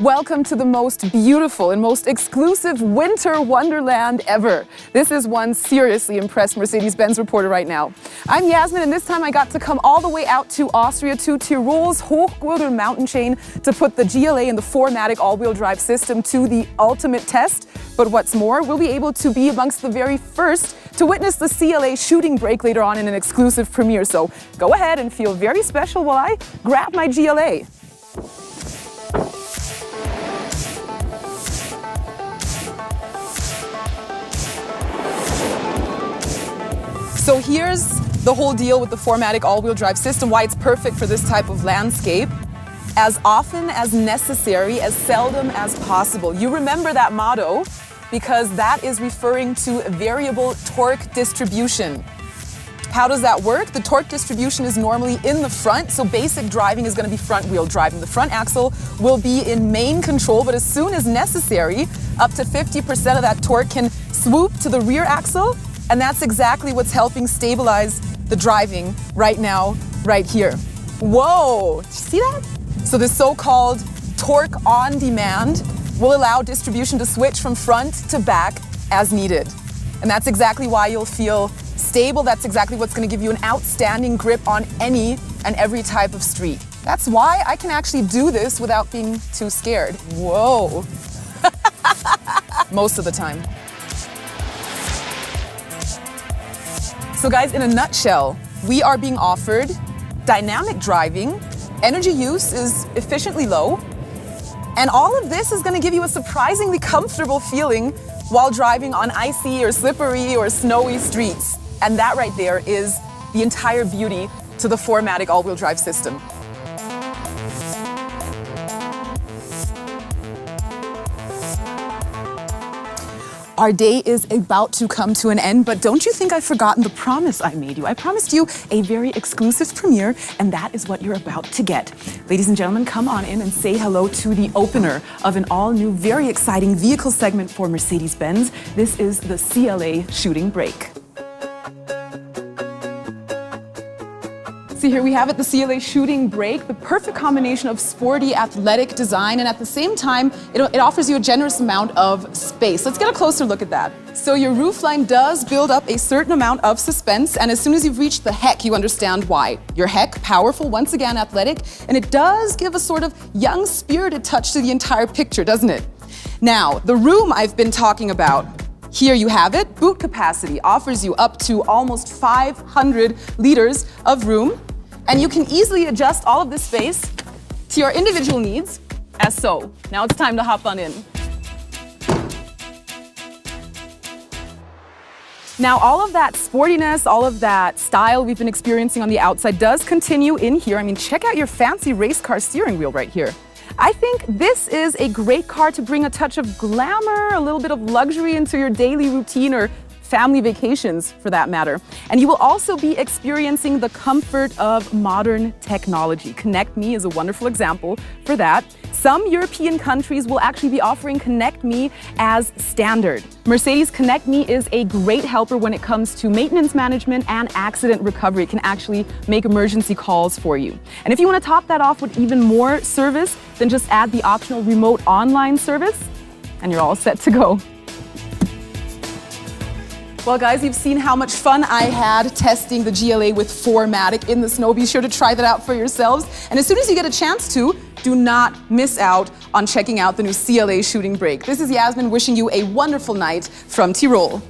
Welcome to the most beautiful and most exclusive winter wonderland ever. This is one seriously impressed Mercedes-Benz reporter right now. I'm Yasmine, and this time I got to come all the way out to Austria, to Tirol's Hochgurgl mountain chain to put the GLA and the 4MATIC all-wheel drive system to the ultimate test. But what's more, we'll be able to be amongst the very first to witness the CLA Shooting Brake later on in an exclusive premiere. So go ahead and feel very special while I grab my GLA. So here's the whole deal with the 4MATIC all-wheel drive system, why it's perfect for this type of landscape. As often as necessary, as seldom as possible. You remember that motto because that is referring to variable torque distribution. How does that work? The torque distribution is normally in the front, so basic driving is going to be front-wheel driving. The front axle will be in main control, but as soon as necessary, up to 50% of that torque can swoop to the rear axle. And that's exactly what's helping stabilize the driving right now, right here. Whoa, did you see that? So the so-called torque on demand will allow distribution to switch from front to back as needed. And that's exactly why you'll feel stable. That's exactly what's going to give you an outstanding grip on any and every type of street. That's why I can actually do this without being too scared. Whoa. Most of the time. So guys, in a nutshell, we are being offered dynamic driving, energy use is efficiently low, and all of this is going to give you a surprisingly comfortable feeling while driving on icy or slippery or snowy streets. And that right there is the entire beauty to the 4MATIC all-wheel drive system. Our day is about to come to an end, but don't you think I've forgotten the promise I made you? I promised you a very exclusive premiere, and that is what you're about to get. Ladies and gentlemen, come on in and say hello to the opener of an all-new, very exciting vehicle segment for Mercedes-Benz. This is the CLA Shooting Brake. See, here we have it, the CLA Shooting Brake, the perfect combination of sporty, athletic design, and at the same time, it offers you a generous amount of space. Let's get a closer look at that. So your roofline does build up a certain amount of suspense, and as soon as you've reached the heck, you understand why. Your heck, powerful, once again athletic, and it does give a sort of young, spirited touch to the entire picture, doesn't it? Now, the room I've been talking about, here you have it. Boot capacity offers you up to almost 500 liters of room. And you can easily adjust all of this space to your individual needs, as so. Now it's time to hop on in. Now all of that sportiness, all of that style we've been experiencing on the outside does continue in here. I mean, check out your fancy race car steering wheel right here. I think this is a great car to bring a touch of glamour, a little bit of luxury into your daily routine or family vacations for that matter. And you will also be experiencing the comfort of modern technology. Connect Me is a wonderful example for that. Some European countries will actually be offering Connect Me as standard. Mercedes Connect Me is a great helper when it comes to maintenance management and accident recovery. It can actually make emergency calls for you. And if you want to top that off with even more service, then just add the optional remote online service and you're all set to go. Well guys, you've seen how much fun I had testing the GLA with 4MATIC in the snow. Be sure to try that out for yourselves. And as soon as you get a chance to, do not miss out on checking out the new CLA Shooting Brake. This is Yasmine wishing you a wonderful night from Tirol.